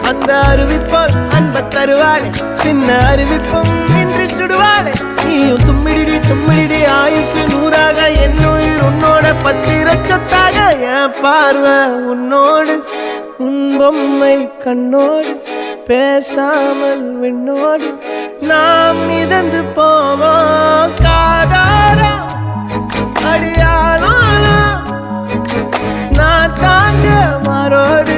அந்த அறிவிப்போல் அன்ப தருவாளே சின்ன அறிவிப்பும் இன்றி சுடுவாளே நீயும் தும்மிடி ஆயுசு நூறாக என் உயிர் உன்னோட பத்திர சொத்தாக என் பார்வை உன்னோடு உன் பொம்மை கண்ணோடு பேசாமல் விண்ணோடு நாம் மிதந்து போவோம் காதாரா அடியானாலும் நான் தாங்க மாறோடு